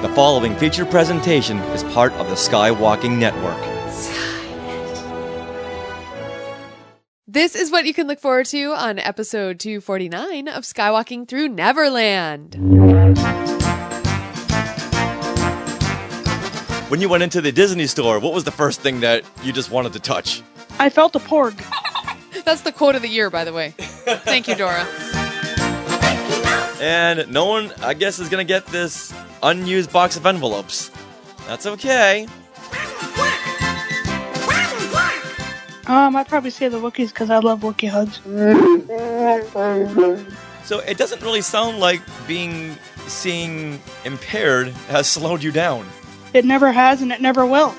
The following feature presentation is part of the Skywalking Network. This is what you can look forward to on episode 249 of Skywalking Through Neverland. When you went into the Disney store, what was the first thing that you just wanted to touch? I felt a porg. That's the quote of the year, by the way. Thank you, Dora. And no one, I guess, is going to get this unused box of envelopes. That's okay. I'd probably say the Wookiees because I love Wookiee hugs. So it doesn't really sound like seeing impaired has slowed you down. It never has and it never will.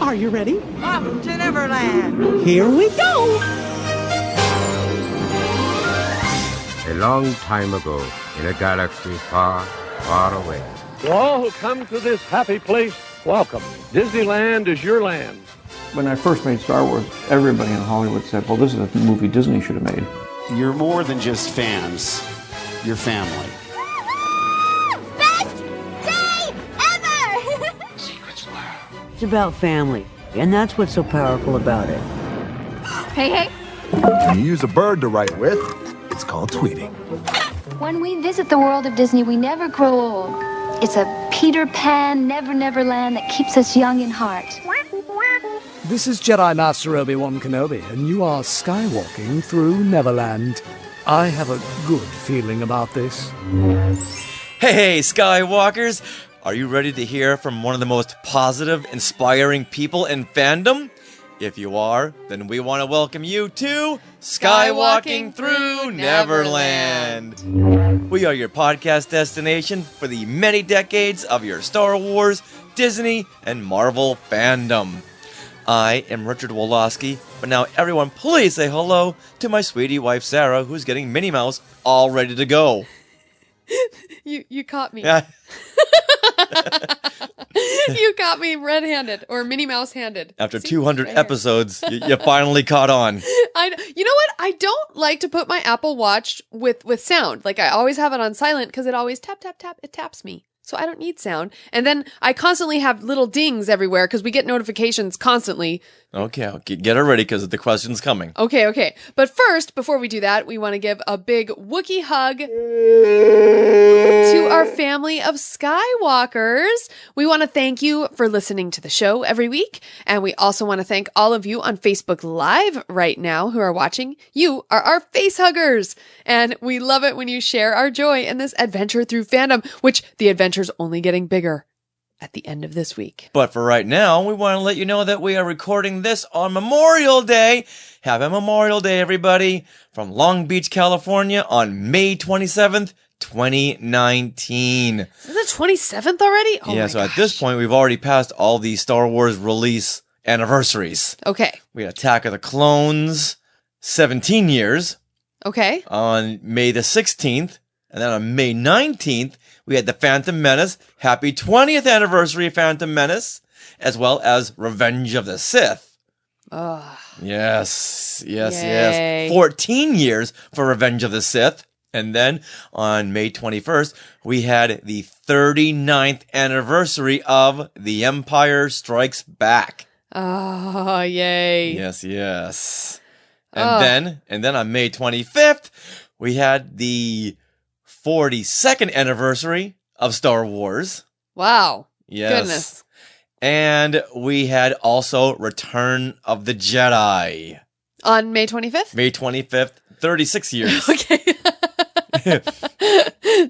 Are you ready? Off to Neverland! Here we go! A long time ago, in a galaxy far, far away. To all who come to this happy place, welcome. Disneyland is your land. When I first made Star Wars, everybody in Hollywood said, well, this is a movie Disney should have made. You're more than just fans. You're family. Best day ever! Secrets love. It's about family, and that's what's so powerful about it. Hey. When you use a bird to write with, it's called tweeting. When we visit the world of Disney, we never grow old. It's a Peter Pan, Neverland that keeps us young in heart. This is Jedi Master Obi-Wan Kenobi, and you are skywalking through Neverland. I have a good feeling about this. Hey, Skywalkers! Are you ready to hear from one of the most positive, inspiring people in fandom? If you are, then we want to welcome you to Skywalking Through Neverland. We are your podcast destination for the many decades of your Star Wars, Disney, and Marvel fandom. I am Richard Woloski, but now everyone please say hello to my sweetie wife Sarah, who's getting Minnie Mouse all ready to go. You caught me. Yeah. You caught me red-handed, or Minnie Mouse-handed. After 200 episodes, you finally caught on. You know what? I don't like to put my Apple Watch with sound. Like, I always have it on silent because it always tap, tap, tap. It taps me. So I don't need sound. And then I constantly have little dings everywhere because we get notifications constantly. Okay, get her ready because the question's coming. Okay. But first, before we do that, we want to give a big Wookiee hug to our family of Skywalkers. We want to thank you for listening to the show every week. And we also want to thank all of you on Facebook Live right now who are watching. You are our face huggers. And we love it when you share our joy in this adventure through fandom, which the adventure's only getting bigger at the end of this week. But for right now, we want to let you know that we are recording this on Memorial Day. Have a Memorial Day, everybody, from Long Beach, California on May 27th, 2019. Is it the 27th already? Oh yeah, my so gosh. At this point, we've already passed all the Star Wars release anniversaries. Okay. We had Attack of the Clones, 17 years. Okay. On May the 16th, and then on May 19th, we had The Phantom Menace. Happy 20th anniversary of Phantom Menace, as well as Revenge of the Sith. Oh. Yes. Yay. 14 years for Revenge of the Sith. And then on May 21st, we had the 39th anniversary of The Empire Strikes Back. Oh, yay. Yes. And then on May 25th, we had the 42nd anniversary of Star Wars. Wow. Yes. Goodness. And we had also Return of the Jedi. On May 25th? May 25th, 36 years. Okay.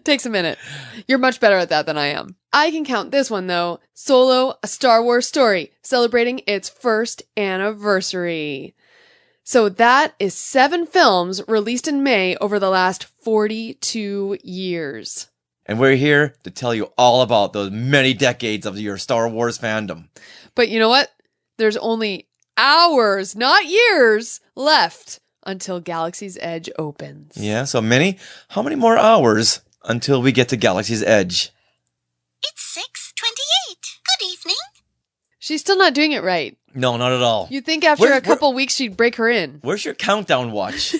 Takes a minute. You're much better at that than I am. I can count this one, though. Solo, a Star Wars story, celebrating its first anniversary. So that is 7 films released in May over the last 42 years. And we're here to tell you all about those many decades of your Star Wars fandom. But you know what? There's only hours, not years, left until Galaxy's Edge opens. Yeah, so Minnie, how many more hours until we get to Galaxy's Edge? It's 6:28. Good evening. She's still not doing it right. No, not at all. You'd think after a couple weeks she'd break her in. Where's your countdown watch?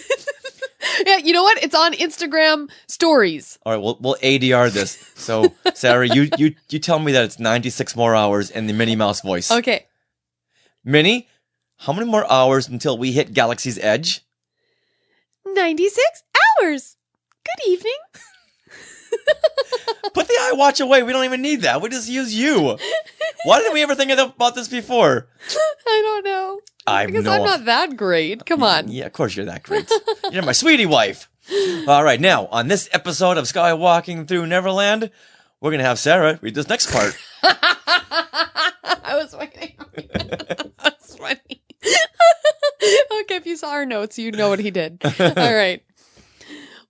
Yeah, you know what? It's on Instagram stories. All right, we'll ADR this. So, Sarah, you tell me that it's 96 more hours in the Minnie Mouse voice. Okay. Minnie, how many more hours until we hit Galaxy's Edge? 96 hours. Good evening. Put the iWatch away. We don't even need that. We just use you. Why didn't we ever think about this before? I don't know. Because I'm not that great. Come on. Yeah, of course you're that great. You're my sweetie wife. All right, now, on this episode of Skywalking Through Neverland, we're going to have Sarah read this next part. I was waiting. That's funny. Okay, if you saw our notes, you'd know what he did. All right.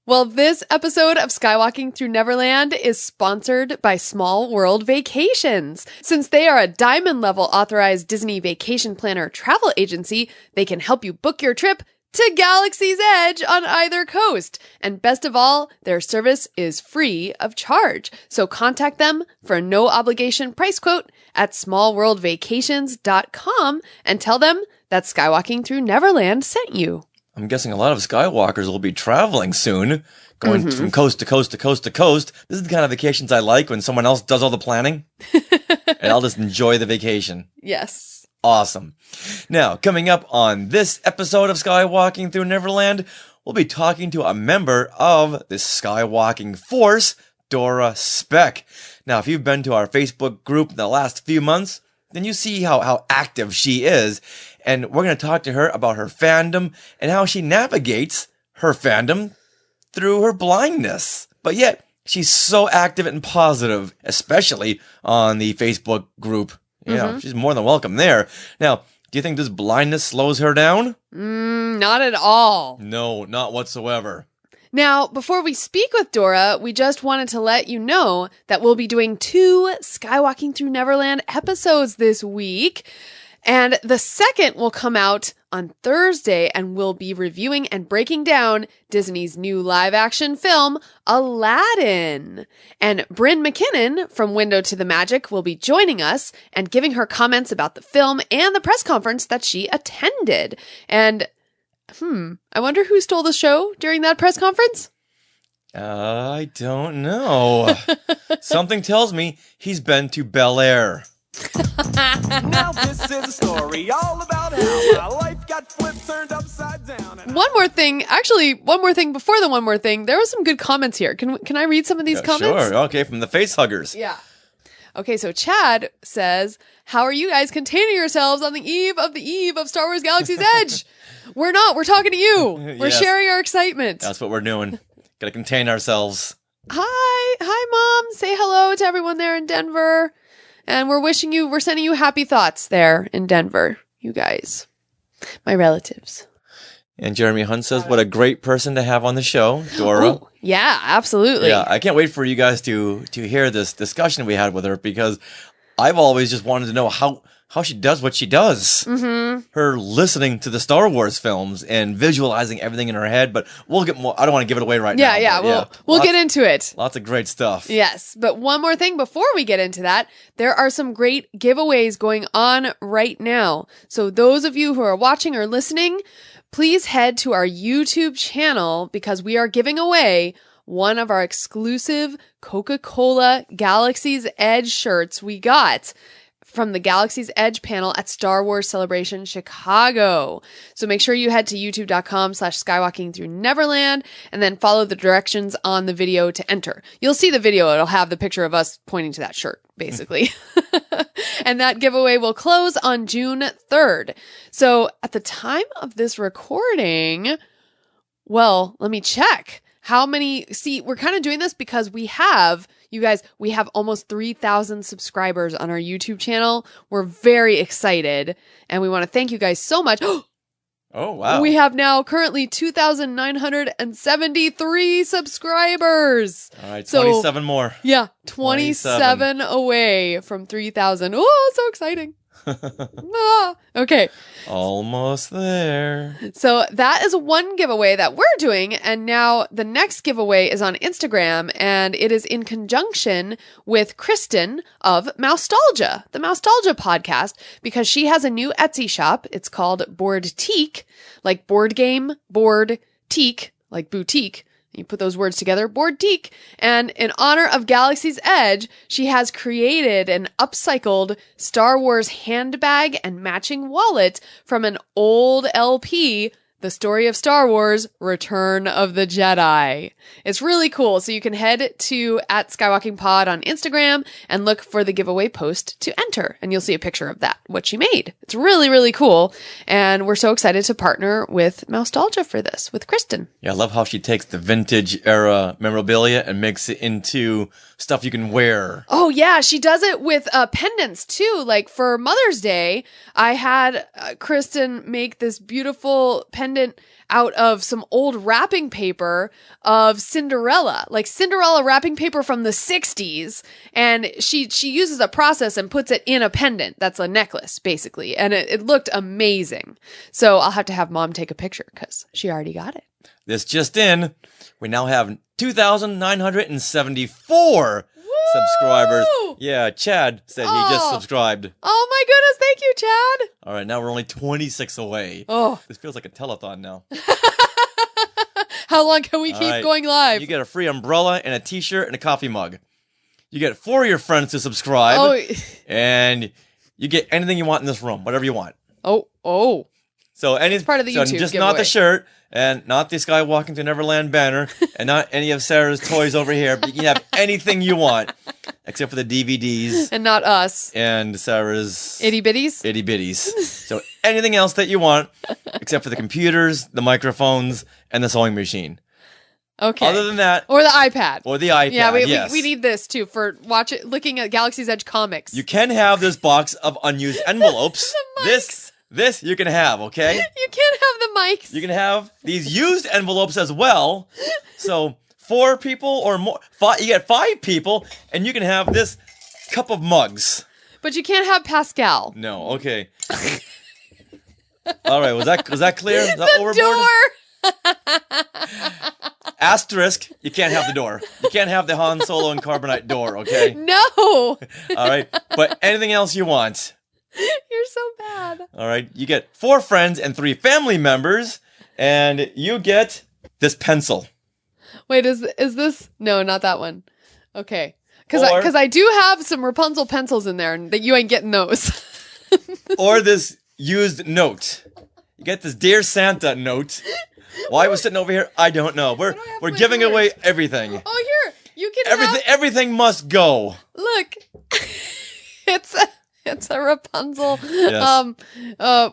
Well, this episode of Skywalking Through Neverland is sponsored by Small World Vacations. Since they are a diamond level authorized Disney vacation planner travel agency, they can help you book your trip to Galaxy's Edge on either coast. And best of all, their service is free of charge. So contact them for a no obligation price quote at smallworldvacations.com and tell them that Skywalking Through Neverland sent you. I'm guessing a lot of Skywalkers will be traveling soon, going from coast to coast to coast to coast. This is the kind of vacations I like, when someone else does all the planning, and I'll just enjoy the vacation. Yes. Awesome. Now, coming up on this episode of Skywalking Through Neverland, we'll be talking to a member of the Skywalking Force, Dora Speck. Now, if you've been to our Facebook group in the last few months, then you see how active she is. And we're going to talk to her about her fandom and how she navigates her fandom through her blindness. But yet, she's so active and positive, especially on the Facebook group. You know, she's more than welcome there. Now, do you think this blindness slows her down? Not at all. No, not whatsoever. Now, before we speak with Dora, we just wanted to let you know that we'll be doing 2 Skywalking Through Neverland episodes this week. And the second will come out on Thursday, and we'll be reviewing and breaking down Disney's new live-action film, Aladdin. And Bryn McKinnon from Window to the Magic will be joining us and giving her comments about the film and the press conference that she attended. And, I wonder who stole the show during that press conference? I don't know. Something tells me he's been to Bel Air. Now this is a story all about how my life got flipped, turned upside down. One more thing before the one more thing. There were some good comments here. Can I read some of these comments? Sure. Okay, from the face huggers. Yeah. Okay, so Chad says, "How are you guys containing yourselves on the eve of Star Wars Galaxy's Edge?" We're not. We're talking to you. We're sharing our excitement. That's what we're doing. Got to contain ourselves. Hi, Mom. Say hello to everyone there in Denver. And we're sending you happy thoughts there in Denver, you guys, my relatives. And Jeremy Hunt says, what a great person to have on the show, Dora. Oh, yeah, absolutely. Yeah, I can't wait for you guys to hear this discussion we had with her, because I've always just wanted to know how she does what she does. Her listening to the Star Wars films and visualizing everything in her head, but we'll get more. I don't want to give it away right now. Yeah, we'll get into it. Lots of great stuff. Yes, but one more thing before we get into that, there are some great giveaways going on right now. So those of you who are watching or listening, please head to our YouTube channel, because we are giving away one of our exclusive Coca-Cola Galaxy's Edge shirts we got from the Galaxy's Edge panel at Star Wars Celebration Chicago. So make sure you head to youtube.com/Skywalking Through Neverland and then follow the directions on the video to enter. You'll see the video. It'll have the picture of us pointing to that shirt, basically. And that giveaway will close on June 3rd. So at the time of this recording, well, let me check. We're kind of doing this because we have almost 3,000 subscribers on our YouTube channel. We're very excited, and we want to thank you guys so much. Oh, wow. We have now currently 2,973 subscribers. All right, 27 more. Yeah, 27 away from 3,000. Oh, so exciting. Okay. Almost there. So that is one giveaway that we're doing. And now the next giveaway is on Instagram, and it is in conjunction with Kristen of Mousetalgia, the Mousetalgia podcast, because she has a new Etsy shop. It's called Board Teak, like board game, board teak, like boutique. You put those words together, boardtique. And in honor of Galaxy's Edge, she has created an upcycled Star Wars handbag and matching wallet from an old LP, The Story of Star Wars, Return of the Jedi. It's really cool. So you can head to @SkywalkingPod on Instagram and look for the giveaway post to enter. And you'll see a picture of that, what she made. It's really, really cool. And we're so excited to partner with Mousetalgia for this, with Kristen. Yeah, I love how she takes the vintage era memorabilia and makes it into stuff you can wear. Oh, yeah. She does it with pendants, too. Like for Mother's Day, I had Kristen make this beautiful pendant out of some old wrapping paper of Cinderella, like Cinderella wrapping paper from the 60s. And she uses a process and puts it in a pendant. That's a necklace, basically. And it looked amazing. So I'll have to have Mom take a picture because she already got it. This just in, we now have 2,974 subscribers. Yeah, Chad said he just subscribed. Oh my goodness, thank you, Chad. All right, now we're only 26 away. Oh. This feels like a telethon now. How long can we keep going live? You get a free umbrella and a t-shirt and a coffee mug. You get 4 of your friends to subscribe. Oh. And you get anything you want in this room, whatever you want. Oh. So it's part of the YouTube just giveaway. not the shirt, and not the Skywalking to Neverland banner, and not any of Sarah's toys over here, but you can have anything you want, except for the DVDs. And not us. And Sarah's... Itty bitties? Itty bitties. So anything else that you want, except for the computers, the microphones, and the sewing machine. Okay. Other than that... Or the iPad. Or the iPad, yeah, yes. we need this, too, for looking at Galaxy's Edge comics. You can have this box of unused envelopes. This you can have, okay? You can't have the mics. You can have these used envelopes as well. So 4 people or more, you get 5 people, and you can have this cup of mugs. But you can't have Pascal. No, okay. All right, was that clear? Is that door. Asterisk, you can't have the door. You can't have the Han Solo and Carbonite door, okay? No. All right, but anything else you want. You're so bad. All right, you get 4 friends and 3 family members, and you get this pencil. Wait, is this? No, not that one. Okay, because I do have some Rapunzel pencils in there, and that you ain't getting those. Or this used note. You get this Dear Santa note. Why was sitting over here? I don't know. We're giving away everything. Oh, here you can. Everything must go. Look, It's a Rapunzel. Yes.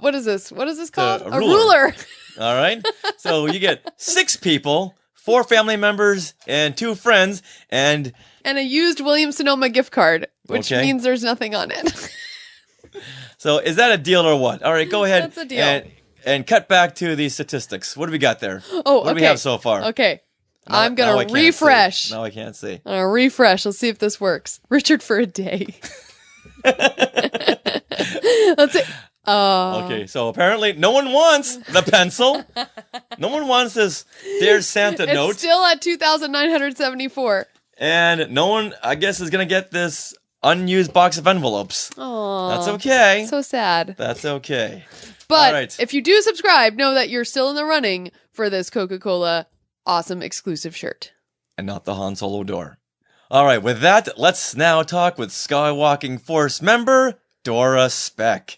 What is this? What is this called? A ruler. All right. So you get 6 people, 4 family members, and 2 friends, and a used Williams-Sonoma gift card, which Okay. means there's nothing on it. So is that a deal or what? All right, go ahead. That's a deal. And cut back to the statistics. What do we got there? Oh, what do we have so far? Okay. Now- I'm now I going to can't refresh. see. Now I can't see. I'm going to refresh. Let's see if this works. Richard for a day. Let's see. Okay, so apparently no one wants the pencil. No one wants this Dear Santa note. It's still at 2,974. And no one, I guess, is going to get this unused box of envelopes. Aww. That's okay. So sad. That's okay. But All right. if you do subscribe, know that you're still in the running for this Coca-Cola awesome exclusive shirt. And not the Han Solo door. All right, with that, let's now talk with Skywalking Force member Dora Speck.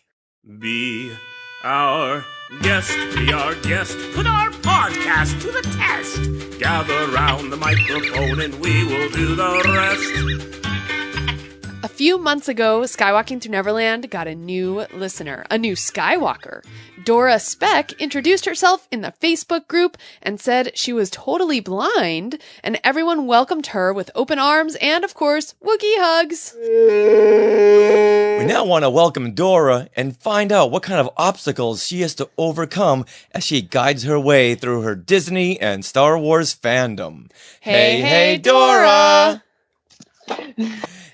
Be our guest, be our guest, put our podcast to the test. Gather round the microphone and we will do the rest. A few months ago, Skywalking Through Neverland got a new listener, a new Skywalker. Dora Speck introduced herself in the Facebook group and said she was totally blind, and everyone welcomed her with open arms and, of course, Wookiee hugs. We now want to welcome Dora and find out what kind of obstacles she has to overcome as she guides her way through her Disney and Star Wars fandom. Hey, Dora!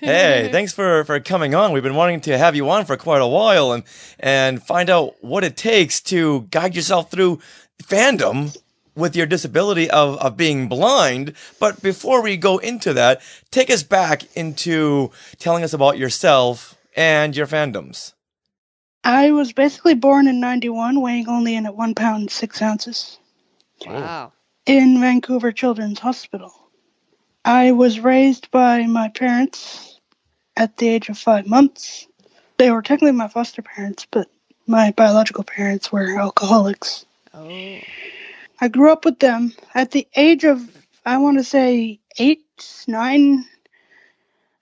Hey, thanks for coming on. We've been wanting to have you on for quite a while and find out what it takes to guide yourself through fandom with your disability of being blind. But before we go into that, take us back into telling us about yourself and your fandoms. I was basically born in 91, weighing only in at 1 pound 6 ounces. Wow. in Vancouver Children's Hospital. I was raised by my parents at the age of 5 months. They were technically my foster parents, but my biological parents were alcoholics. Oh. I grew up with them. At the age of, I want to say, 8, 9,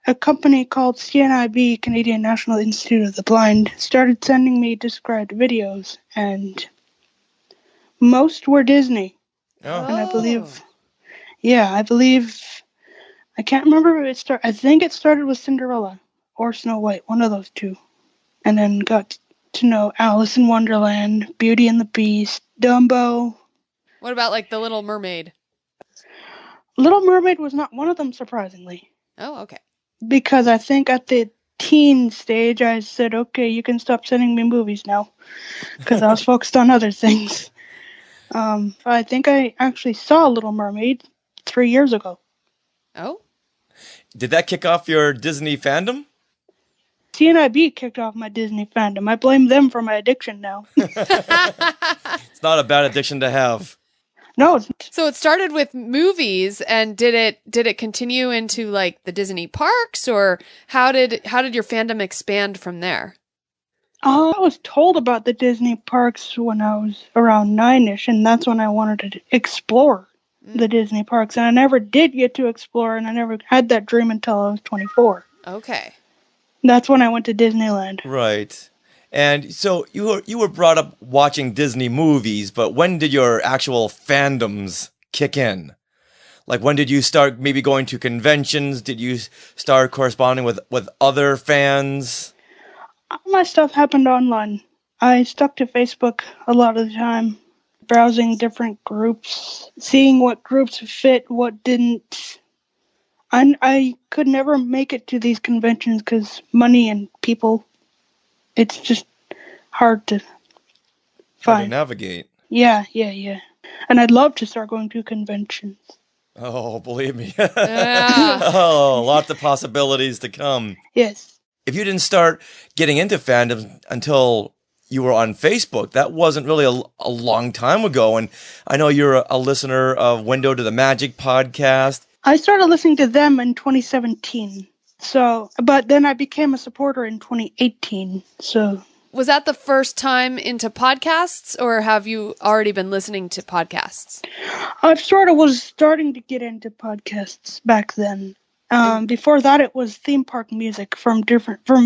a company called CNIB, Canadian National Institute of the Blind, started sending me described videos, and most were Disney. Oh. And I believe, I can't remember if it started. I think it started with Cinderella or Snow White, one of those two. And then got to know Alice in Wonderland, Beauty and the Beast, Dumbo. What about like The Little Mermaid? Little Mermaid was not one of them, surprisingly. Oh, okay. Because I think at the teen stage, I said, okay, you can stop sending me movies now. Because I was focused on other things. I think I actually saw Little Mermaid 3 years ago. Oh? Did that kick off your Disney fandom? CNIB kicked off my Disney fandom. I blame them for my addiction now. It's not a bad addiction to have. No. So it started with movies, and did it continue into like the Disney parks, or how did your fandom expand from there? I was told about the Disney parks when I was around 9ish, and that's when I wanted to explore the Disney parks, and I never did get to explore, and I never had that dream until I was 24. Okay. That's when I went to Disneyland. Right. And so you were brought up watching Disney movies, but when did your actual fandoms kick in? Like, when did you start maybe going to conventions? Did you start corresponding with other fans? All my stuff happened online. I stuck to Facebook a lot of the time, browsing different groups, seeing what groups fit, what didn't. I could never make it to these conventions because money and people, it's just hard to find. Hard to navigate. Yeah. And I'd love to start going to conventions. Oh, believe me. Oh, lots of possibilities to come. Yes. If you didn't start getting into fandom until you were on Facebook, that wasn't really a long time ago. And I know you're a listener of Window to the Magic podcast. I started listening to them in 2017. But then I became a supporter in 2018. So, was that the first time into podcasts, or have you already been listening to podcasts? I sort of was starting to get into podcasts back then. Before that, it was theme park music from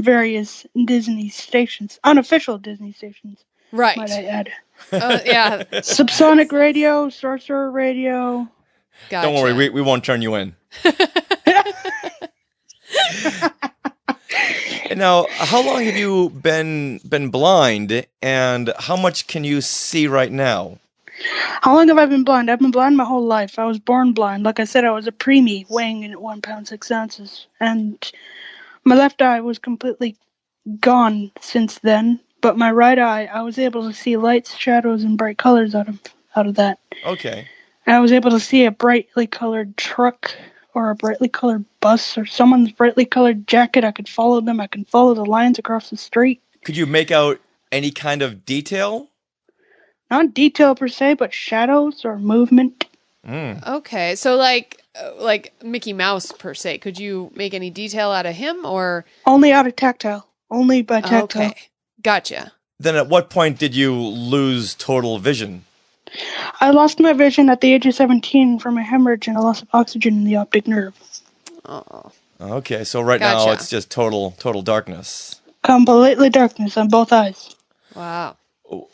various Disney stations, unofficial Disney stations. Right. Might I add? Yeah. Subsonic Radio, Sorcerer Radio. Gotcha. Don't worry, we won't turn you in. Now, how long have you been blind, and how much can you see right now? How long have I been blind? I've been blind my whole life. I was born blind. Like I said, I was a preemie, weighing in at 1 pound 6 ounces, and my left eye was completely gone since then. But my right eye, I was able to see lights, shadows, and bright colors out of that. Okay. And I was able to see a brightly colored truck or a brightly colored bus or someone's brightly colored jacket. I could follow them. I can follow the lines across the street. Could you make out any kind of detail? Not detail per se, but shadows or movement. Okay, so like Mickey Mouse per se. Could you make any detail out of him, or only out of tactile? Only by tactile. Okay, gotcha. Then at what point did you lose total vision? I lost my vision at the age of 17 from a hemorrhage and a loss of oxygen in the optic nerve. Oh. Okay, so right now it's just total darkness. Completely darkness on both eyes. Wow.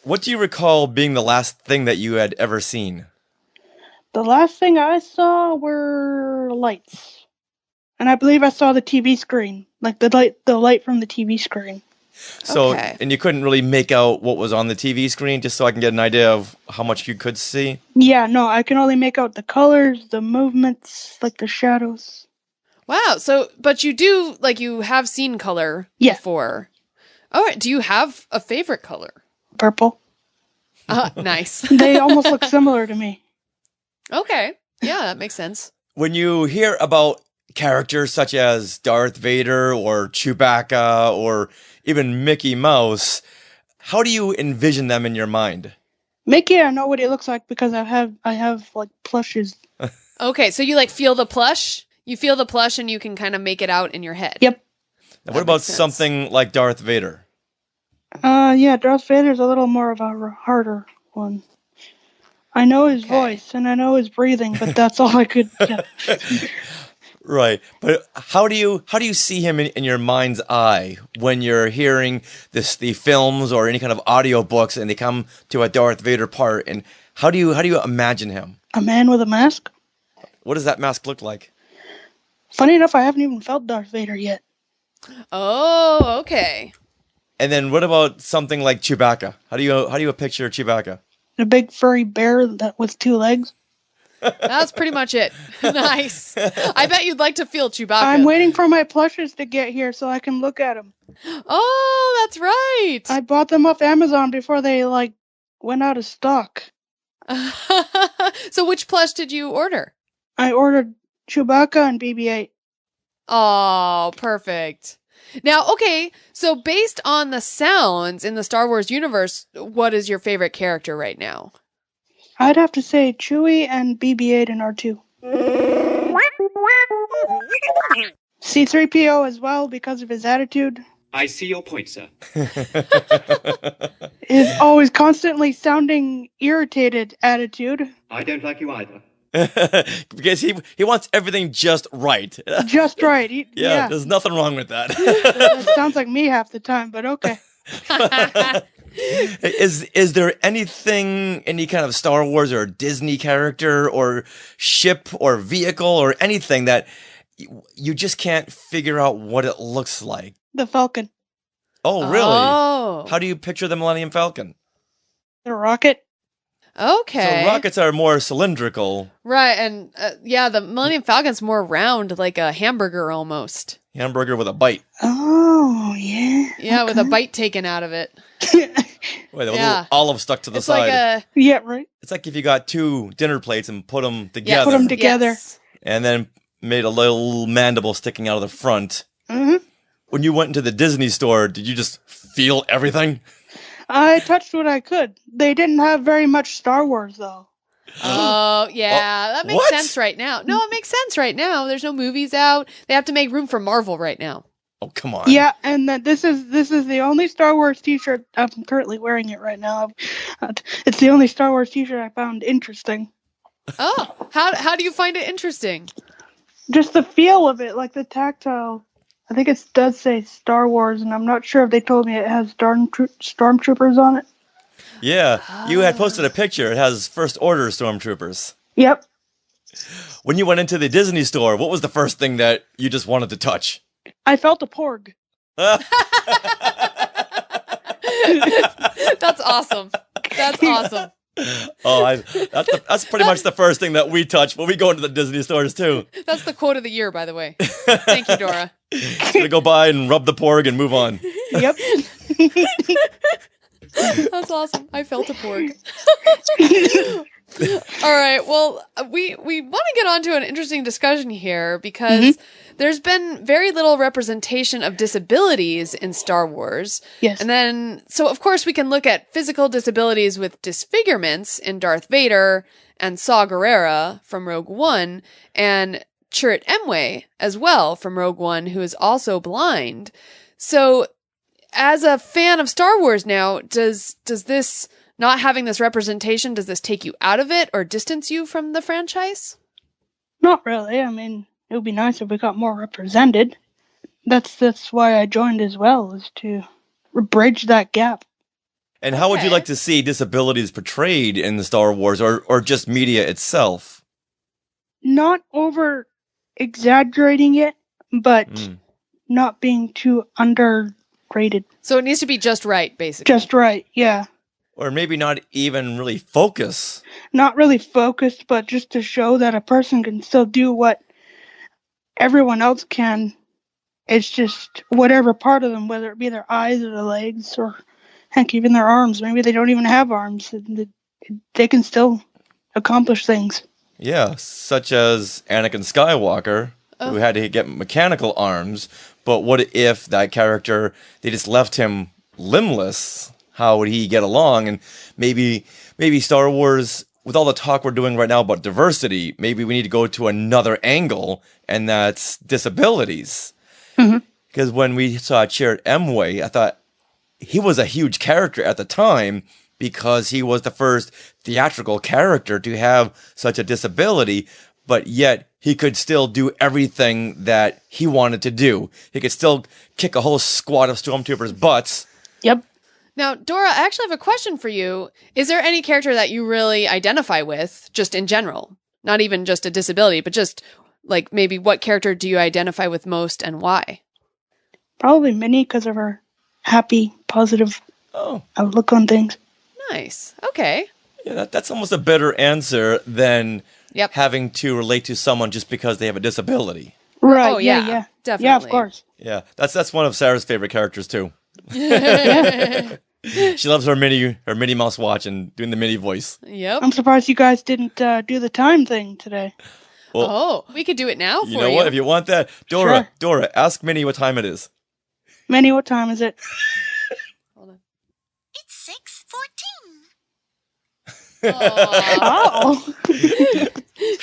What do you recall being the last thing that you had ever seen? The last thing I saw were lights. And I believe I saw the TV screen. Like the light from the TV screen. So, and you couldn't really make out what was on the TV screen, just so I can get an idea of how much you could see? Yeah, no, I can only make out the colors, the movements, like the shadows. Wow, so, but you have seen color before. All right, do you have a favorite color? Purple. Nice. They almost look similar to me. Okay, yeah, that makes sense. When you hear about characters such as Darth Vader or Chewbacca or even Mickey Mouse, how do you envision them in your mind? Mickey, I know what he looks like because I have like plushes. Okay, so you like feel the plush? You feel the plush and you can kind of make it out in your head. Yep. Now, what about something like Darth Vader? Yeah, Darth Vader's a little more of a harder one. I know his voice and I know his breathing, but that's all I could get. Right, but how do you see him in your mind's eye when you're hearing the films or any kind of audiobooks and they come to a Darth Vader part? And how do you imagine him? A man with a mask? What does that mask look like? Funny enough, I haven't even felt Darth Vader yet. Oh, okay. And then what about something like Chewbacca? How do you picture Chewbacca? A big furry bear with 2 legs. That's pretty much it. Nice. I bet you'd like to feel Chewbacca. I'm waiting for my plushes to get here so I can look at them. Oh, that's right. I bought them off Amazon before they went out of stock. So which plush did you order? I ordered Chewbacca and BB-8. Oh, perfect. Now, okay, so based on the sounds in the Star Wars universe, what is your favorite character right now? I'd have to say Chewie and BB-8 and R2. C-3PO as well because of his attitude. I see your point, sir. His always constantly sounding irritated attitude. I don't like you either. Because he wants everything just right. Just right. Yeah, there's nothing wrong with that. That sounds like me half the time, but okay. Is there anything, any kind of Star Wars or Disney character or ship or vehicle or anything that you just can't figure out what it looks like? The Falcon. Oh, really? Oh. How do you picture the Millennium Falcon? The rocket. Okay. So rockets are more cylindrical. Right, and yeah, the Millennium Falcon's more round, like a hamburger almost. Hamburger with a bite. Oh, yeah. Yeah, with a bite taken out of it. Wait, a little olive stuck to the side. Like yeah, right. It's like if you got 2 dinner plates and put them together. Yeah, put them together. Yes. And then made a little mandible sticking out of the front. Mm-hmm. When you went into the Disney store, did you just feel everything? I touched what I could. They didn't have very much Star Wars, though. Oh, yeah. That makes sense right now. No, it makes sense right now. There's no movies out. They have to make room for Marvel right now. Oh, come on. Yeah, and this is the only Star Wars t-shirt. I'm currently wearing it right now. It's the only Star Wars t-shirt I found interesting. Oh, how do you find it interesting? Just the feel of it, like the tactile. I think it does say Star Wars, and I'm not sure if they told me it has stormtroopers on it. Yeah, you had posted a picture. It has First Order stormtroopers. Yep. When you went into the Disney store, what was the first thing that you just wanted to touch? I felt a porg. That's awesome. That's awesome. Oh, that's pretty much the first thing that we touch when we go into the Disney stores, too. That's the quote of the year, by the way. Thank you, Dora. Just gonna go by and rub the porg and move on. Yep. That's awesome. I felt a porg. All right. Well, we want to get on to an interesting discussion here because there's been very little representation of disabilities in Star Wars. Yes. And then, so of course we can look at physical disabilities with disfigurements in Darth Vader and Saw Gerrera from Rogue One and Chirrut Îmwe as well from Rogue One, who is also blind. So as a fan of Star Wars now, does this, not having this representation, does this take you out of it or distance you from the franchise? Not really. I mean, it would be nice if we got more represented. That's why I joined as well, is to bridge that gap. And how would you like to see disabilities portrayed in the Star Wars or just media itself? Not over exaggerating it, but not being too underrated. So it needs to be just right, basically. Just right, yeah. Or maybe not even really focus. Not really focused, but just to show that a person can still do what everyone else can. It's just whatever part of them, whether it be their eyes or their legs or heck, even their arms. Maybe they don't even have arms. They can still accomplish things. Yeah, such as Anakin Skywalker, who had to get mechanical arms. But what if that character, they just left him limbless? how would he get along? And maybe Star Wars, with all the talk we're doing right now about diversity, maybe we need to go to another angle, and that's disabilities. Because when we saw Chirrut Emwe, I thought he was a huge character at the time because he was the first theatrical character to have such a disability, but yet he could still do everything that he wanted to do. He could still kick a whole squad of stormtroopers' butts. Yep. Now, Dora, I actually have a question for you. Is there any character that you really identify with, just in general? Not even just a disability, but just, like, maybe what character do you identify with most and why? Probably Minnie because of her happy, positive outlook on things. Nice. Okay. Yeah, that's almost a better answer than having to relate to someone just because they have a disability. Right. Oh, yeah. Definitely. Yeah, of course. Yeah, that's one of Sarah's favorite characters too. She loves her Minnie Mouse watch and doing the Minnie voice. Yep. I'm surprised you guys didn't do the time thing today. Well, we could do it now for you. You know what? If you want that, Dora, ask Minnie what time it is. Minnie, what time is it? It's 6:14. Oh.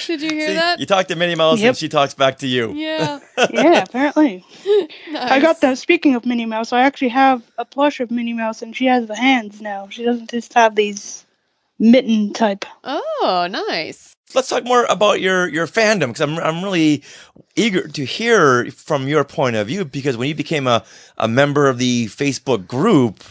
Did you hear that? You talk to Minnie Mouse and she talks back to you. Yeah. Yeah, apparently. Nice. I got that. Speaking of Minnie Mouse, I actually have a plush of Minnie Mouse, and she has the hands now. She doesn't just have these mitten type. Oh, nice. Let's talk more about your fandom, because I'm really eager to hear from your point of view, because when you became a member of the Facebook group,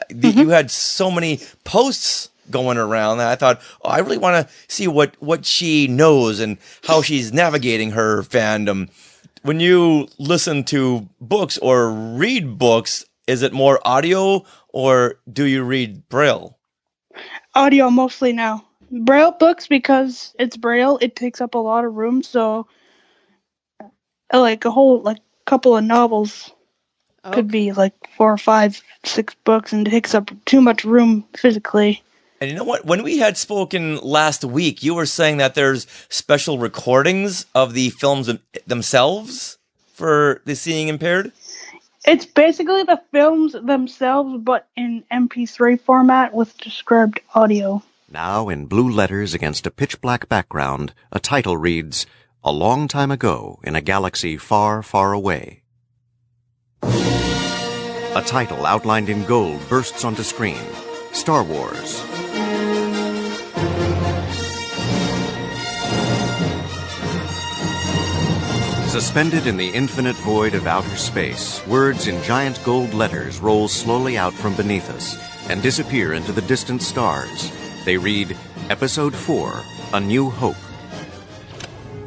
you had so many posts going around that I thought, I really want to see what she knows and how she's navigating her fandom. When you listen to books or read books, is it more audio or do you read Braille? Audio mostly now. Braille books, because it's Braille, it takes up a lot of room, so like a whole couple of novels could be like 4 or 5, 6 books, and it takes up too much room physically. And you know what? When we had spoken last week, you were saying that there's special recordings of the films themselves for the seeing impaired? It's basically the films themselves, but in MP3 format with described audio. Now, in blue letters against a pitch-black background, a title reads, "A Long Time Ago in a Galaxy Far, Far Away." A title outlined in gold bursts onto screen. Star Wars. Suspended in the infinite void of outer space, words in giant gold letters roll slowly out from beneath us and disappear into the distant stars. They read, Episode 4, A New Hope.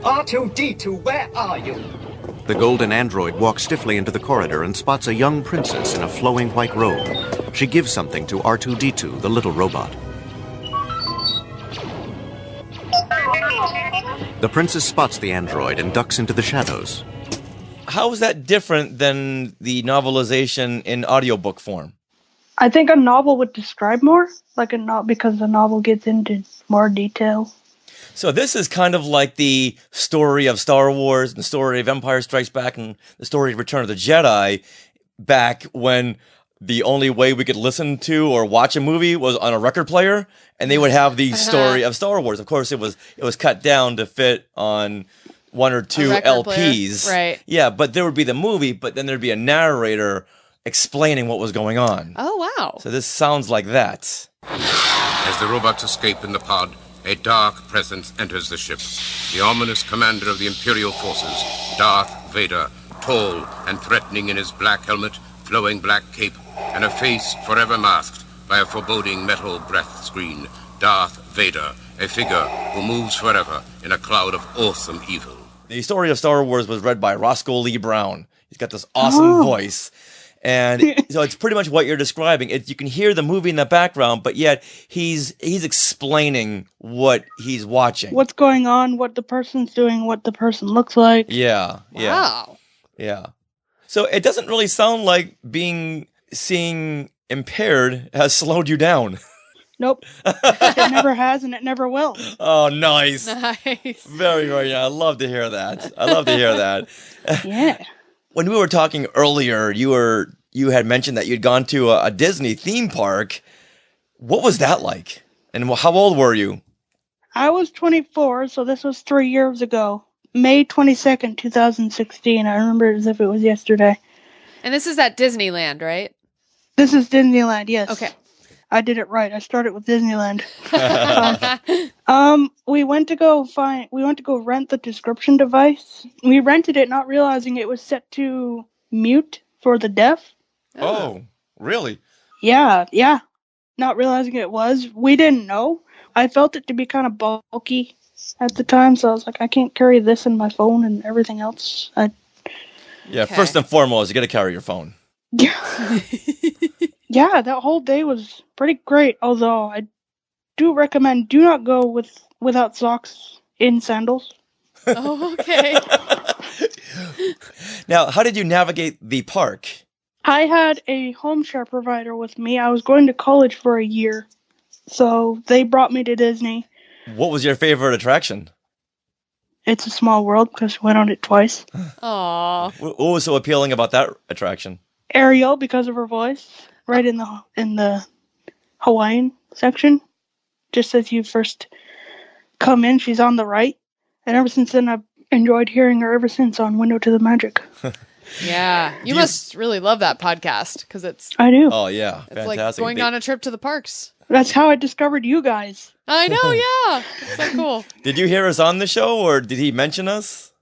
R2-D2, where are you? The golden android walks stiffly into the corridor and spots a young princess in a flowing white robe. She gives something to R2-D2, the little robot. The princess spots the android and ducks into the shadows. How is that different than the novelization in audiobook form? I think a novel would describe more, because the novel gets into more detail. So this is kind of like the story of Star Wars and the story of Empire Strikes Back and the story of Return of the Jedi, back when the only way we could listen to or watch a movie was on a record player, and they would have the story of Star Wars. Of course, it was cut down to fit on 1 or 2 LPs. Player. Right. Yeah, but there would be the movie, but then there'd be a narrator explaining what was going on. Oh, wow. So this sounds like that. As the robots escape in the pod, a dark presence enters the ship. The ominous commander of the Imperial forces, Darth Vader, tall and threatening in his black helmet, flowing black cape, and a face forever masked by a foreboding metal breath screen. Darth Vader, a figure who moves forever in a cloud of awesome evil. The story of Star Wars was read by Roscoe Lee Brown. He's got this awesome voice. And so it's pretty much what you're describing. You can hear the movie in the background, but yet he's explaining what he's watching. What's going on, what the person's doing, what the person looks like. Yeah. Wow. Yeah. So it doesn't really sound like seeing impaired has slowed you down. Nope. It never has, and it never will. Oh, nice. Nice. Very, very, yeah. I love to hear that. I love to hear that. Yeah. When we were talking earlier, you were you had mentioned that you'd gone to a Disney theme park. What was that like? And how old were you? I was 24, so this was 3 years ago. May 22nd, 2016. I remember it as if it was yesterday. And this is at Disneyland, right? This is Disneyland, yes. Okay. I did it right. I started with Disneyland. We went to go rent the description device. We rented it not realizing it was set to mute for the deaf. Oh, really? Yeah. Not realizing it was. We didn't know. I felt it to be kind of bulky at the time, so I was like, I can't carry this in my phone and everything else. First and foremost, you got to carry your phone. Yeah, that whole day was pretty great, although I do recommend do not go without socks in sandals. Oh, okay. Now, how did you navigate the park? I had a home share provider with me. I was going to college for a year, so they brought me to Disney. What was your favorite attraction? It's a Small World because we went on it twice. Aww. What was so appealing about that attraction? Ariel, because of her voice, right in the Hawaiian section. Just as you first come in, she's on the right. And ever since then, I've enjoyed hearing her ever since on Window to the Magic. Yeah. You must really love that podcast because it's... I do. Oh, yeah. It's like going on a trip to the parks. That's how I discovered you guys. I know, yeah. It's so cool. Did you hear us on the show, or did he mention us?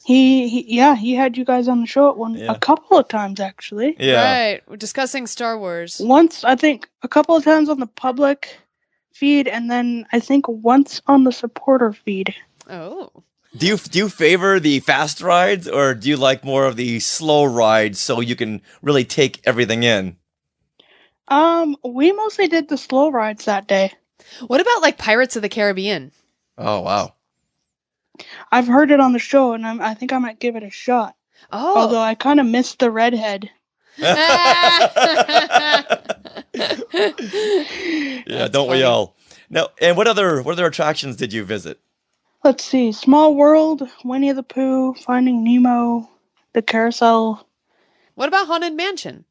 He had you guys on the show a couple of times, actually. Yeah. Right. We're discussing Star Wars. Once, I think, a couple of times on the public feed, and then I think once on the supporter feed. Oh. Do you favor the fast rides, or do you like more of the slow rides so you can really take everything in? We mostly did the slow rides that day. What about like Pirates of the Caribbean? Oh, wow. I've heard it on the show, and I think I might give it a shot. Oh. Although I kind of missed the redhead. Yeah, don't we all? Now, and what other attractions did you visit? Let's see. Small World, Winnie the Pooh, Finding Nemo, the Carousel. What about Haunted Mansion?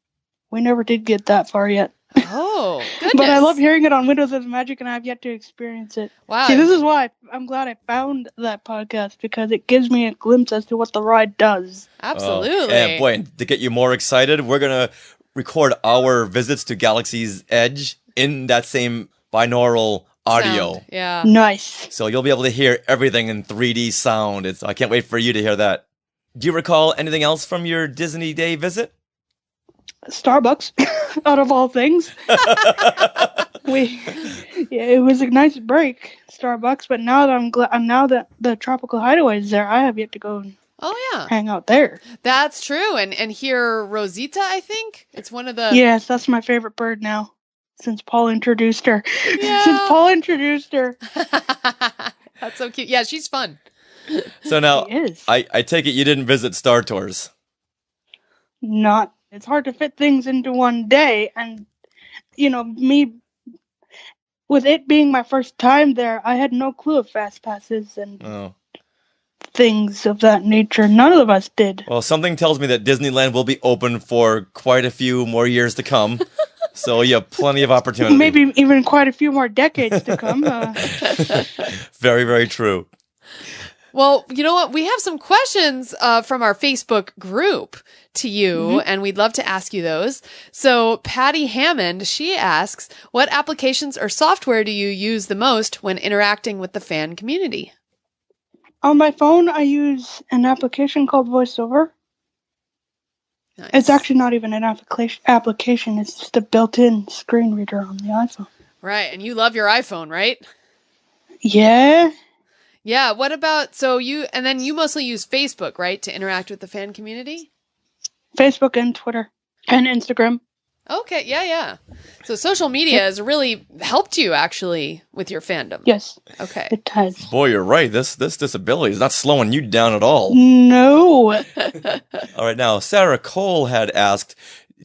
We never did get that far yet. Oh, goodness. But I love hearing it on Windows of Magic, and I've yet to experience it. Wow. See, this is why I'm glad I found that podcast, because it gives me a glimpse as to what the ride does. Absolutely. And boy, to get you more excited, we're going to record our visits to Galaxy's Edge in that same binaural audio. Sound. Yeah. Nice. So you'll be able to hear everything in 3D sound. I can't wait for you to hear that. Do you recall anything else from your Disney Day visit? Starbucks, out of all things. It was a nice break, Starbucks. But now that now that the Tropical Hideaway is there, I have yet to go and hang out there. That's true, and hear Rosita. I think it's one of the. Yes, that's my favorite bird now. Since Paul introduced her. That's so cute. Yeah, she's fun. So now, She is. I take it you didn't visit Star Tours. Not. It's hard to fit things into one day, and me. With it being my first time there, I had no clue of fast passes and things of that nature. None of us did. Well, something tells me that Disneyland will be open for quite a few more years to come. So you have plenty of opportunity. Maybe even quite a few more decades to come. Very, very true. Well, you know what? We have some questions from our Facebook group to you, and we'd love to ask you those. So Patty Hammond, she asks, what applications or software do you use the most when interacting with the fan community? On my phone, I use an application called VoiceOver. Nice. It's actually not even an application. It's just a built-in screen reader on the iPhone. Right, and you love your iPhone, right? Yeah. Yeah, what about, and then you mostly use Facebook, right, to interact with the fan community? Facebook and Twitter and Instagram. Okay, yeah. So social media has really helped you, actually, with your fandom. Yes. Okay. It has. Boy, you're right. This disability is not slowing you down at all. No. All right, now, Sarah Cole had asked,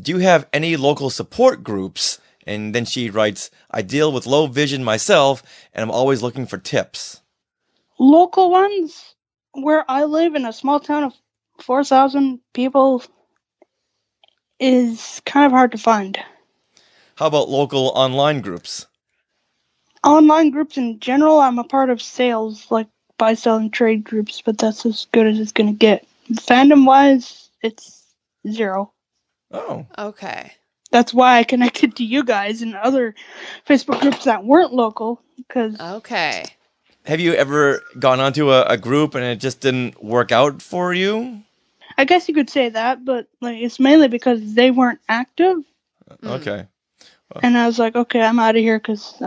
do you have any local support groups? And then she writes, I deal with low vision myself, and I'm always looking for tips. Local ones? Where I live in a small town of 4,000 people, is kind of hard to find. How about local online groups? Online groups in general, I'm a part of sales, like buy, sell, and trade groups, but that's as good as it's going to get. Fandom-wise, it's 0. Oh. Okay. That's why I connected to you guys and other Facebook groups that weren't local, because... Okay. Have you ever gone onto a group and it just didn't work out for you? I guess you could say that, but like it's mainly because they weren't active. Okay. And I was like, okay, I'm out of here because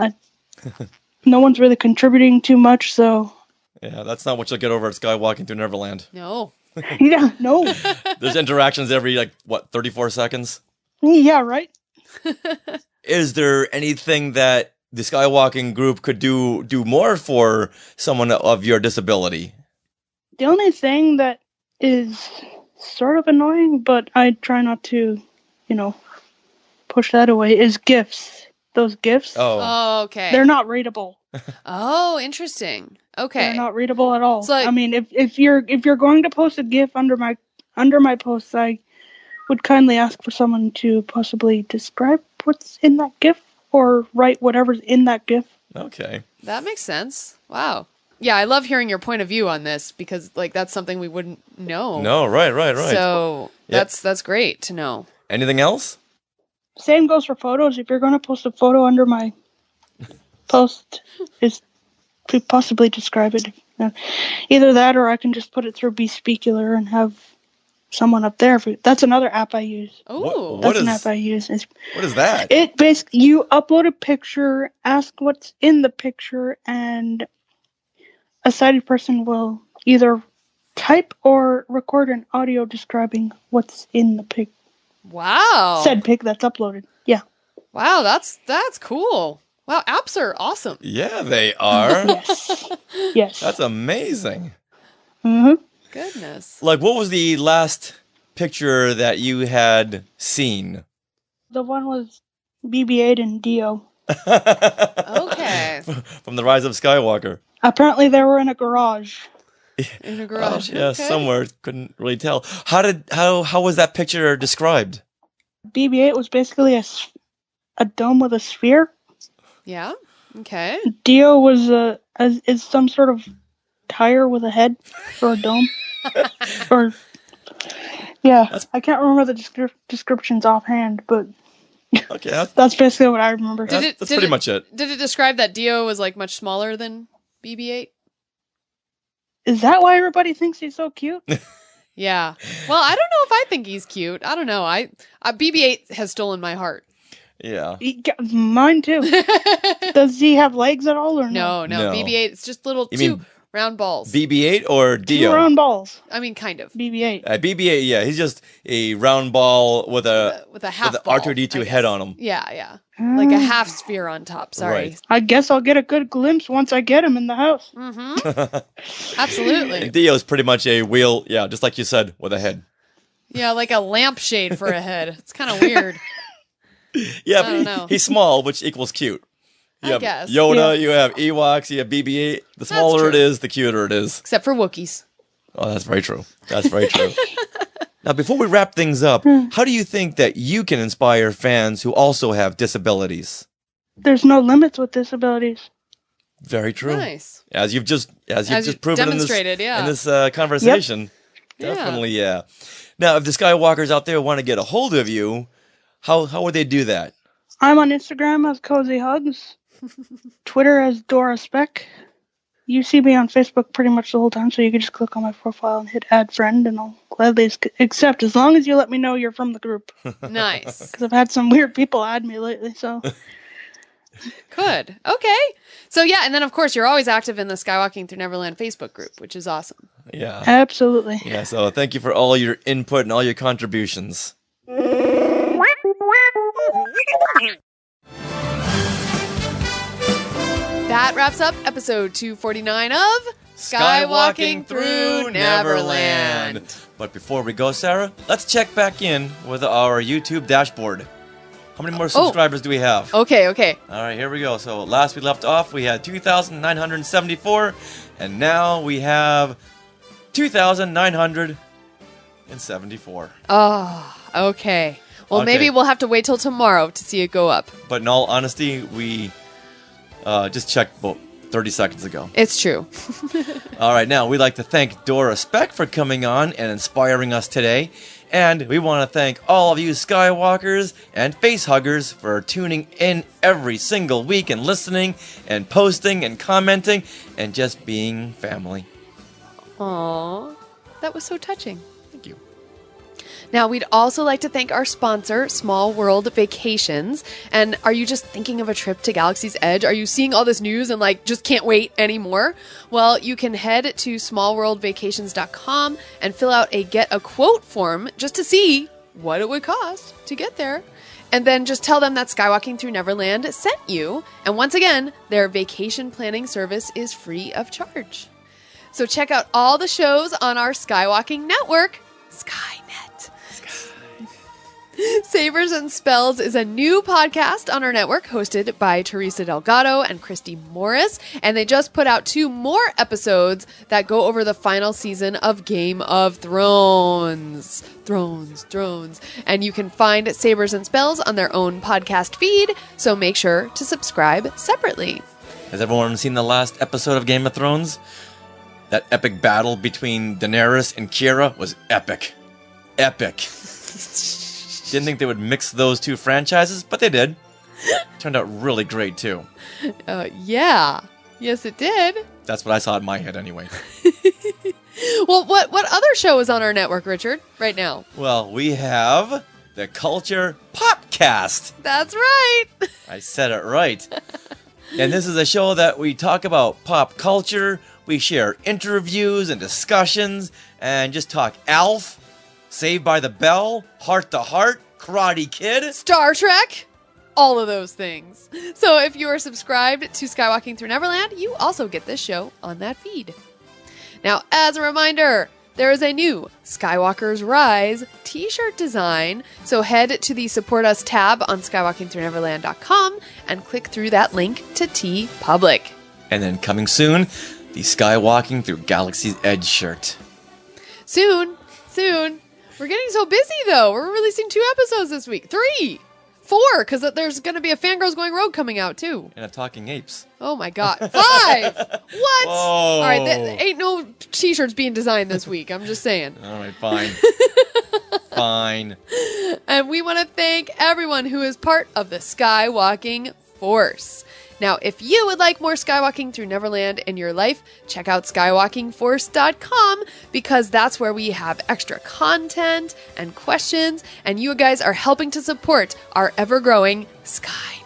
no one's really contributing too much, so... Yeah, that's not what you'll get over at Skywalking through Neverland. No. Yeah, no. There's interactions every, 34 seconds? Yeah, right? Is there anything that the Skywalking group could do more for someone of your disability? The only thing that is sort of annoying, but I try not to, push that away, is GIFs. Those GIFs. Oh, okay. They're not readable. Oh, interesting. Okay. They're not readable at all. So, like, I mean, if you're going to post a GIF under my posts, I would kindly ask for someone to possibly describe what's in that GIF or write whatever's in that GIF. Okay. That makes sense. Wow. Yeah, I love hearing your point of view on this because that's something we wouldn't know. No, right. So Yep. that's great to know. Anything else? Same goes for photos. If you're going to post a photo under my post, is to possibly describe it. Either that or I can just put it through Bespeakular and have someone up there. That's another app I use. Oh, that's an app I use. What is that? It basically, you upload a picture, ask what's in the picture, and a sighted person will either type or record an audio describing what's in the pic. Wow. Said pic that's uploaded. Yeah. Wow, that's cool. Wow, apps are awesome. Yeah, they are. Yes. That's amazing. Mm-hmm. Goodness. What was the last picture that you had seen? The one was BB-8 and Dio. Okay. From The Rise of Skywalker. Apparently they were in a garage. In a garage. Yeah, okay. somewhere. Couldn't really tell. How was that picture described? BB-8 was basically a dome with a sphere. Yeah. Okay. Dio was is some sort of tire with a head or a dome. Or yeah, I can't remember the descriptions offhand, but okay, that's basically what I remember. That's pretty much it. Did it describe that Dio was much smaller than BB-8? Is that why everybody thinks he's so cute? Yeah. Well, I don't know if I think he's cute. I don't know. BB-8 has stolen my heart. Yeah. Mine too. Does he have legs at all or no? No. BB-8, it's just little two round balls. BB-8 or Dio? 2 round balls. I mean, kind of. BB-8. BB-8, yeah. He's just a round ball with a half ball, R2-D2 head on him. Yeah. Like a half sphere on top. Sorry. Right. I guess I'll get a good glimpse once I get him in the house. Mm-hmm. Absolutely. And Dio's pretty much a wheel, yeah, just like you said, with a head. Yeah, like a lampshade for a head. It's kind of weird. Yeah, I don't know. He's small, which equals cute. You have guess. Yoda, you have Ewoks, you have BB-8. The smaller it is, the cuter it is. Except for Wookiees. Oh, that's very true. That's very true. Now, before we wrap things up, how do you think that you can inspire fans who also have disabilities? There's no limits with disabilities. Very true. Nice. As you've just proven in this conversation. Yep. Definitely, yeah. Now, if the Skywalkers out there want to get a hold of you, how would they do that? I'm on Instagram as Cozy Hugs, Twitter as Dora Speck. You see me on Facebook pretty much the whole time, so you can just click on my profile and hit add friend, and I'll gladly accept as long as you let me know you're from the group. Nice. Because I've had some weird people add me lately, so... Good. Okay. So yeah, and then of course you're always active in the Skywalking Through Neverland Facebook group, which is awesome. Yeah. Absolutely. Yeah, so thank you for all your input and all your contributions. That wraps up episode 249 of Skywalking Through Neverland. But before we go, Sarah, let's check back in with our YouTube dashboard. How many more subscribers do we have? Okay. All right, here we go. So last we left off, we had 2,974, and now we have 2,900. in 74. Oh, okay. Well, Okay. maybe we'll have to wait till tomorrow to see it go up. But in all honesty, we just checked about 30 seconds ago. It's true. All right, now we'd like to thank Dora Speck for coming on and inspiring us today. And we want to thank all of you Skywalkers and face huggers for tuning in every single week and listening and posting and commenting and just being family. Aww, that was so touching. Thank you. Now, we'd also like to thank our sponsor, Small World Vacations. And are you just thinking of a trip to Galaxy's Edge? Are you seeing all this news and just can't wait anymore? Well, you can head to smallworldvacations.com and fill out a get a quote form just to see what it would cost to get there. And then just tell them that Skywalking Through Neverland sent you. And once again, their vacation planning service is free of charge. So check out all the shows on our Skywalking network, Skynet. Sabers and Spells is a new podcast on our network hosted by Teresa Delgado and Christy Morris, and they just put out 2 more episodes that go over the final season of Game of Thrones. Thrones. And you can find Sabers and Spells on their own podcast feed, so make sure to subscribe separately. Has everyone seen the last episode of Game of Thrones? That epic battle between Daenerys and Kiera was epic. Epic. Didn't think they would mix those 2 franchises, but they did. Turned out really great, too. Yeah. Yes, it did. That's what I saw in my head, anyway. Well, what other show is on our network, Richard, right now? Well, we have the Culture Popcast. That's right. I said it right. And this is a show that we talk about pop culture. We share interviews and discussions and just talk Alf, Saved by the Bell, Heart to Heart, Karate Kid, Star Trek, all of those things. So if you are subscribed to Skywalking Through Neverland, you also get this show on that feed. Now, as a reminder, there is a new Skywalker's Rise t-shirt design, so head to the Support Us tab on skywalkingthroughneverland.com and click through that link to TeePublic. and then coming soon, the Skywalking Through Galaxy's Edge shirt. Soon. We're getting so busy, though. We're releasing 2 episodes this week. 3! 4, because there's going to be a Fangirls Going Rogue coming out, too. And a Talking Apes. Oh, my God. 5! What? Whoa. All right, ain't no t-shirts being designed this week. I'm just saying. All right, fine. Fine. And we want to thank everyone who is part of the Skywalking Force. Now, if you would like more Skywalking Through Neverland in your life, check out skywalkingforce.com, because that's where we have extra content and questions, and you guys are helping to support our ever-growing Skynet.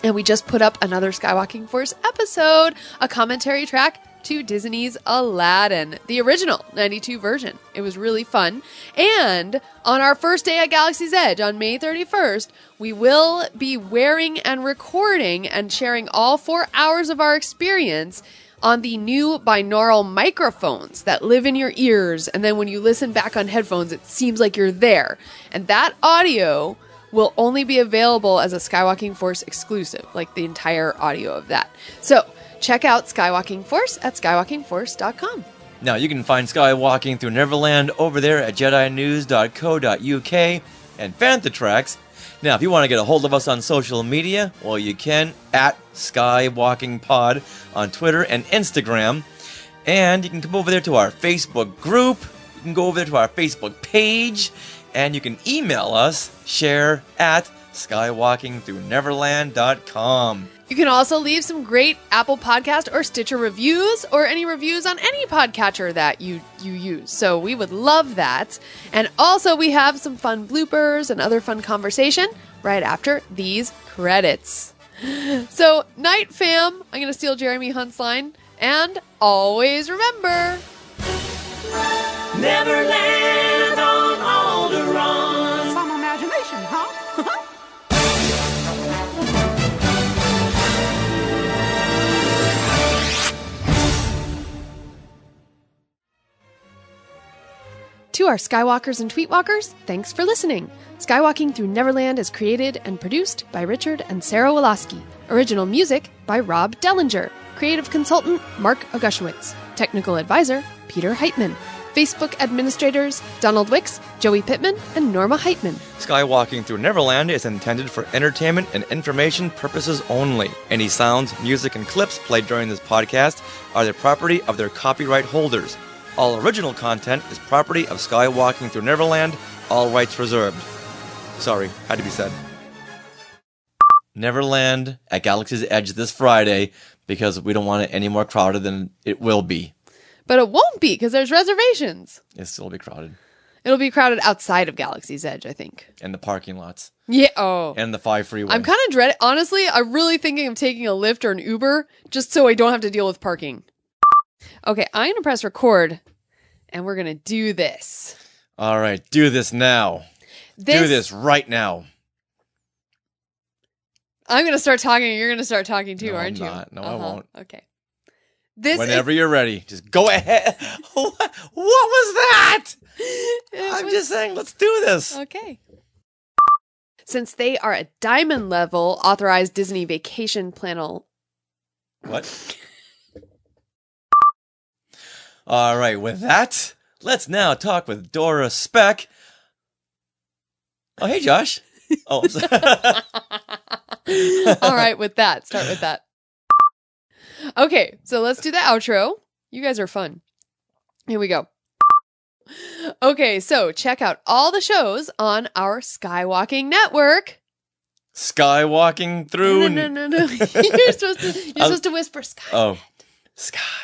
And we just put up another Skywalking Force episode, a commentary track to Disney's Aladdin, the original 92 version. It was really fun. And on our first day at Galaxy's Edge on May 31st, we will be wearing and recording and sharing all 4 hours of our experience on the new binaural microphones that live in your ears. And then when you listen back on headphones, it seems like you're there. And that audio will only be available as a Skywalking Force exclusive, like the entire audio of that. So check out Skywalking Force at skywalkingforce.com. Now, you can find Skywalking Through Neverland over there at jedinews.co.uk and Fantha Tracks. Now, if you want to get a hold of us on social media, well, you can at SkywalkingPod on Twitter and Instagram. And you can come over there to our Facebook group. You can go over there to our Facebook page. And you can email us, share at skywalkingthroughneverland.com. You can also leave some great Apple Podcast or Stitcher reviews, or any reviews on any podcatcher that you use. So we would love that. And also we have some fun bloopers and other fun conversation right after these credits. So, night fam, I'm going to steal Jeremy Hunt's line. And always remember, Neverland on Alderaan. Some imagination, huh? to our Skywalkers and Tweetwalkers, thanks for listening. Skywalking Through Neverland is created and produced by Richard and Sarah Woloski. Original music by Rob Dellinger. Creative consultant Mark Augushowitz. Technical advisor Peter Heitman. Facebook administrators Donald Wicks, Joey Pittman, and Norma Heitman. Skywalking Through Neverland is intended for entertainment and information purposes only. Any sounds, music, and clips played during this podcast are the property of their copyright holders. All original content is property of Skywalking Through Neverland, all rights reserved. Sorry, had to be said. Neverland at Galaxy's Edge this Friday because we don't want it any more crowded than it will be. But it won't be because there's reservations. It'll still be crowded. It'll be crowded outside of Galaxy's Edge, I think. And the parking lots. Yeah. Oh. And the 5 freeway. I'm kind of dreading. Honestly, I'm really thinking of taking a Lyft or an Uber just so I don't have to deal with parking. Okay, I'm going to press record and we're going to do this. All right, do this now. Do this right now. I'm going to start talking and you're going to start talking too, aren't you? No, I won't. Okay. Whenever you're ready, just go ahead. What was that? I'm just saying, let's do this. Okay. Since they are a diamond level authorized Disney vacation planner. What? All right, with that, let's now talk with Dora Speck. Oh, hey, Josh. Oh, I'm sorry. All right, with that. Start with that. Okay, so let's do the outro. You guys are fun. Here we go. Okay, so check out all the shows on our Skywalking network. Skywalking through... No. You're supposed to whisper Sky. Oh. Sky.